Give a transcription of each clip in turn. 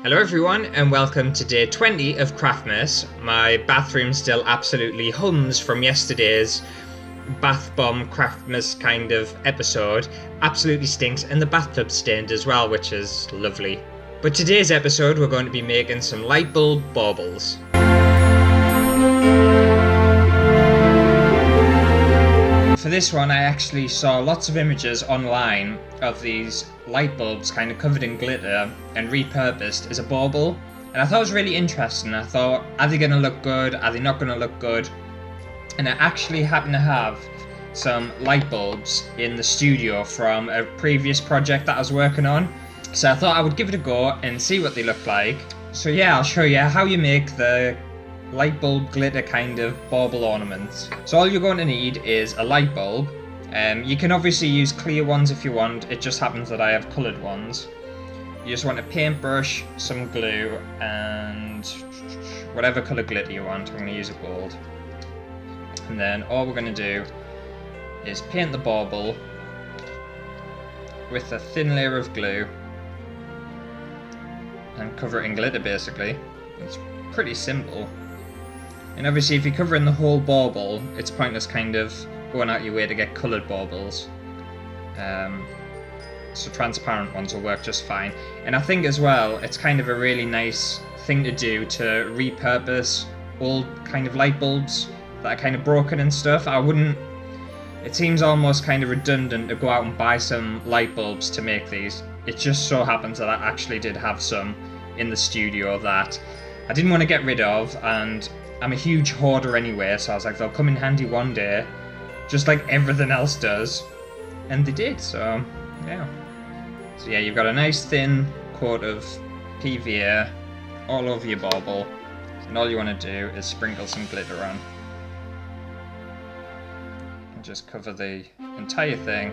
Hello everyone and welcome to day 20 of Craftmas. My bathroom still absolutely hums from yesterday's bath bomb Craftmas kind of episode. Absolutely stinks, and the bathtub's stained as well, which is lovely. But today's episode we're going to be making some light bulb baubles. For this one I actually saw lots of images online of these light bulbs kind of covered in glitter and repurposed as a bauble, and I thought it was really interesting. I thought, are they going to look good, are they not going to look good? And I actually happen to have some light bulbs in the studio from a previous project that I was working on, so I thought I would give it a go and see what they look like. So yeah, I'll show you how you make the light bulb glitter kind of bauble ornaments. So all you're going to need is a light bulb. You can obviously use clear ones if you want, it just happens that I have coloured ones. You just want a paintbrush, some glue, and whatever colour glitter you want. I'm going to use a gold. And then all we're going to do is paint the bauble with a thin layer of glue and cover it in glitter basically. It's pretty simple. And obviously if you're covering the whole bauble, it's pointless kind of going out your way to get coloured baubles. So transparent ones will work just fine. And I think as well, it's kind of a really nice thing to do to repurpose old kind of light bulbs that are kind of broken and stuff. It seems almost kind of redundant to go out and buy some light bulbs to make these. It just so happens that I actually did have some in the studio that I didn't want to get rid of, and I'm a huge hoarder anyway, so I was like, they'll come in handy one day, just like everything else does. And they did, so yeah. So yeah, you've got a nice thin coat of PVA all over your bauble, and all you want to do is sprinkle some glitter on. And just cover the entire thing.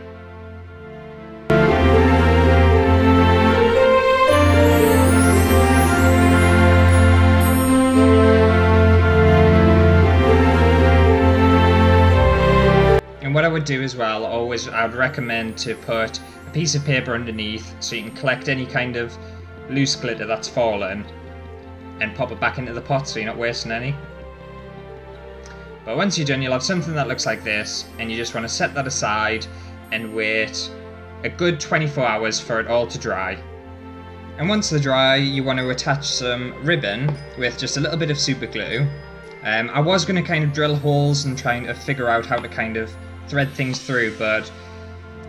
And what I would do as well, I would recommend to put a piece of paper underneath so you can collect any kind of loose glitter that's fallen and pop it back into the pot so you're not wasting any. But once you're done, you'll have something that looks like this, and you just want to set that aside and wait a good 24 hours for it all to dry. And once they're dry, you want to attach some ribbon with just a little bit of super glue. I was going to kind of drill holes and trying to figure out how to kind of thread things through, but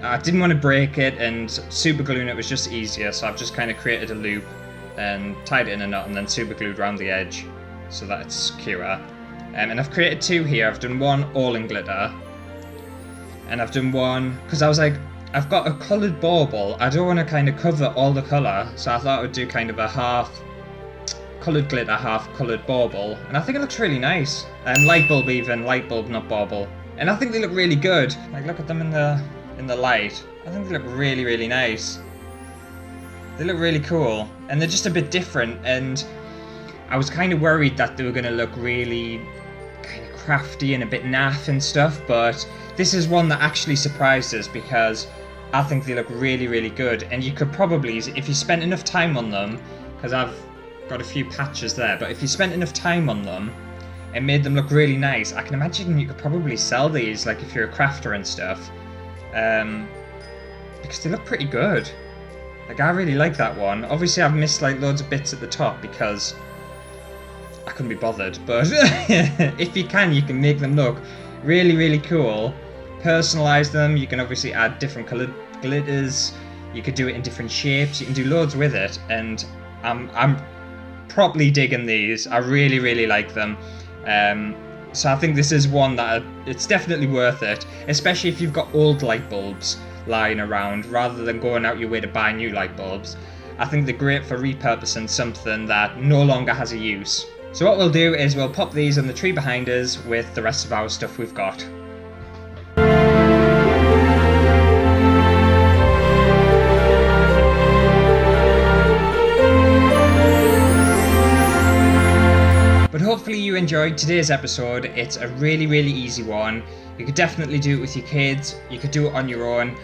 I didn't want to break it, and super gluing it was just easier, so I've just kind of created a loop and tied it in a knot and then super glued around the edge so that it's secure. And I've created two here. I've done one all in glitter, and I've done one because I was like, I've got a coloured bauble, I don't want to kind of cover all the colour, so I thought I would do kind of a half coloured glitter, half coloured bauble, and I think it looks really nice. Light bulb even, light bulb not bauble. And I think they look really good. Like, look at them in the light. I think they look really, really nice. They look really cool, and they're just a bit different, and I was kind of worried that they were going to look really kind of crafty and a bit naff and stuff, but this is one that actually surprised us because I think they look really, really good. And you could probably, if you spent enough time on them, because I've got a few patches there, but if you spent enough time on them and made them look really nice, I can imagine you could probably sell these, like if you're a crafter and stuff, because they look pretty good. Like, I really like that one. Obviously I've missed like loads of bits at the top because I couldn't be bothered, but if you can make them look really, really cool. Personalize them. You can obviously add different coloured glitters, you could do it in different shapes, you can do loads with it, and I'm properly digging these. I really, really like them. So I think this is one that it's definitely worth it, especially if you've got old light bulbs lying around rather than going out your way to buy new light bulbs. I think they're great for repurposing something that no longer has a use. So what we'll do is we'll pop these on the tree behind us with the rest of our stuff we've got. But hopefully you enjoyed today's episode. It's a really, really easy one. You could definitely do it with your kids, you could do it on your own.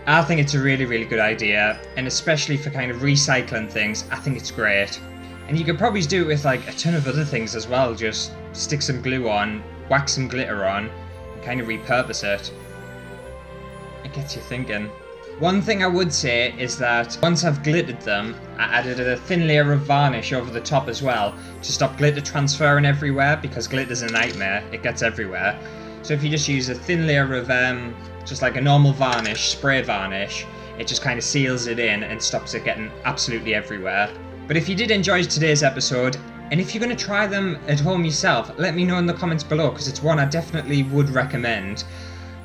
I think it's a really, really good idea, and especially for kind of recycling things, I think it's great. And you could probably do it with like a ton of other things as well. Just stick some glue on, wax some glitter on, and kind of repurpose it. It gets you thinking. One thing I would say is that once I've glittered them, I added a thin layer of varnish over the top as well to stop glitter transferring everywhere, because glitter's a nightmare, it gets everywhere. So if you just use a thin layer of just like a normal varnish, spray varnish, it just kind of seals it in and stops it getting absolutely everywhere. But if you did enjoy today's episode, and if you're going to try them at home yourself, let me know in the comments below, because it's one I definitely would recommend.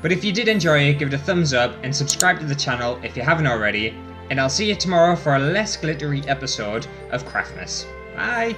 But if you did enjoy it, give it a thumbs up and subscribe to the channel if you haven't already. And I'll see you tomorrow for a less glittery episode of Craftmas. Bye!